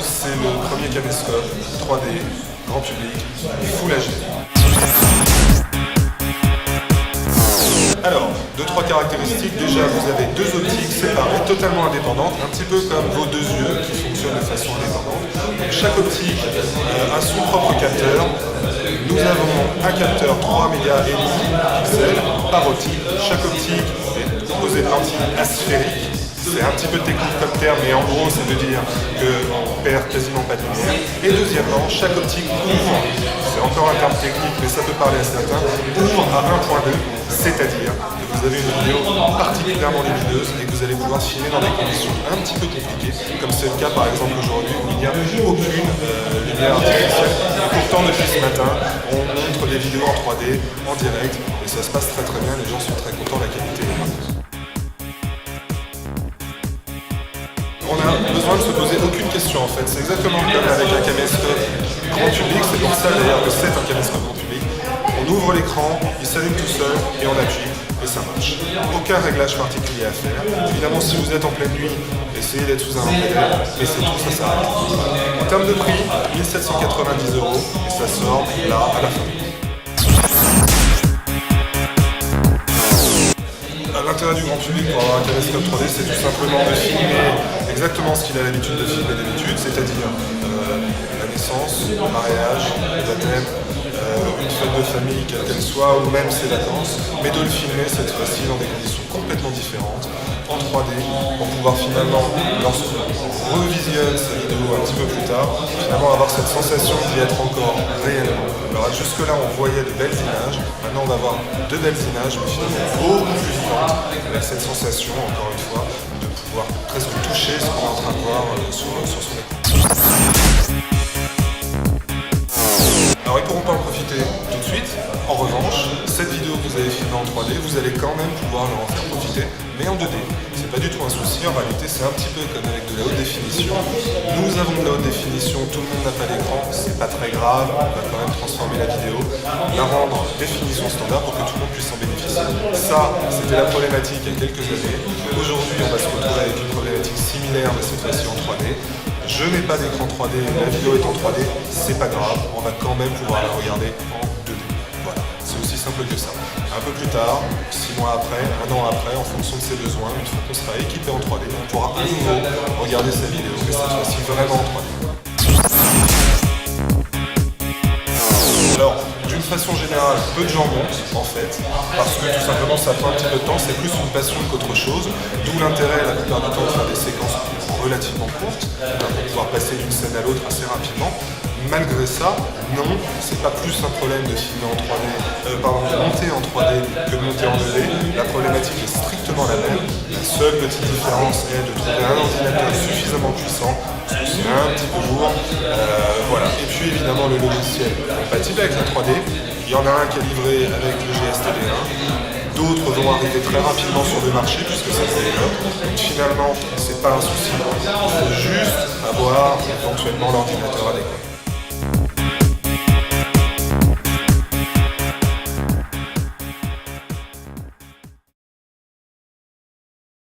c'est le premier caméscope 3D, grand public, Full HD. Alors, 2-3 caractéristiques. Déjà, vous avez deux optiques séparées, totalement indépendantes, un petit peu comme vos deux yeux qui fonctionnent de façon indépendante. Donc, chaque optique a son propre capteur. Nous avons un capteur 3,5 mégapixels par optique. Chaque optique est composée de lentilles asphériques. C'est un petit peu technique comme terme, mais en gros, c'est de dire qu'on perd quasiment pas de lumière. Et deuxièmement, chaque optique ouvre, c'est encore un terme technique, mais ça peut parler à certains, ouvre à 1.2, c'est-à-dire que vous avez une vidéo particulièrement lumineuse et que vous allez pouvoir filmer dans des conditions un petit peu compliquées, comme c'est le cas par exemple aujourd'hui où il n'y a aucune lumière artificielle. Et pourtant, depuis ce matin, on montre les vidéos en 3D, en direct, et ça se passe très très bien, les gens sont très contents, la qualité est bonne. On a besoin de se poser aucune question en fait, c'est exactement comme avec un caméscope grand public, c'est pour ça d'ailleurs que c'est un caméscope grand public. On ouvre l'écran, il s'allume tout seul et on appuie et ça marche. Aucun réglage particulier à faire. Évidemment si vous êtes en pleine nuit, essayez d'être sous un lampadaire, mais c'est tout, ça s'arrête. En termes de prix, 1 790 € et ça sort là à la fin. L'intérêt du grand public pour avoir un caméscope 3D, c'est tout simplement de filmer exactement ce qu'il a l'habitude de filmer d'habitude, c'est-à-dire la naissance, le mariage, le baptême, une fête de famille, quelle qu'elle soit, ou même ses vacances, mais de le filmer cette fois-ci dans des conditions complètement différentes, en 3D, pour pouvoir finalement, lorsqu'on revisionne ces vidéos un petit peu plus tard, finalement avoir cette sensation d'y être encore réellement. Alors jusque-là, on voyait de belles images, maintenant on va voir de belles images, mais finalement beaucoup plus vivantes, avec cette sensation, encore une fois, de pouvoir presque toucher ce qu'on est en train de voir sur son écran. Alors ils ne pourront pas en profiter tout de suite. En revanche, cette vidéo que vous avez filmée en 3D, vous allez quand même pouvoir leur en faire profiter, mais en 2D. C'est pas du tout un souci, en réalité c'est un petit peu comme avec de la haute définition. Nous avons de la haute définition, tout le monde n'a pas d'écran, c'est pas très grave, on va quand même transformer la vidéo, la rendre en définition standard pour que tout le monde puisse en bénéficier. Ça, c'était la problématique il y a quelques années. Aujourd'hui, on va se retrouver avec une problématique similaire, mais cette fois-ci en 3D. Je n'ai pas d'écran 3D, la vidéo est en 3D, c'est pas grave, on va quand même pouvoir la regarder en 2D. Voilà, c'est aussi simple que ça. Un peu plus tard, 6 mois après, 1 an après, en fonction de ses besoins, une fois qu'on sera équipé en 3D, on pourra à nouveau regarder sa vidéo, mais cette fois-ci vraiment en 3D. Alors, d'une façon générale, peu de gens montent, en fait, parce que tout simplement ça prend un petit peu de temps, c'est plus une passion qu'autre chose, d'où l'intérêt la plupart du temps de faire des séquences relativement courtes, pour pouvoir passer d'une scène à l'autre assez rapidement. Malgré ça, non, c'est pas plus un problème de filmer en 3D, de monter en 3D que de monter en 2D. La problématique est strictement la même. La seule petite différence est de trouver un ordinateur suffisamment puissant, parce que c'est un petit peu lourd. Voilà. Et puis évidemment le logiciel compatible avec la 3D. Il y en a un qui est livré avec le GSTB1. D'autres vont arriver très rapidement sur le marché puisque ça se développe. Donc finalement, c'est pas un souci. Il faut juste avoir éventuellement l'ordinateur adéquat.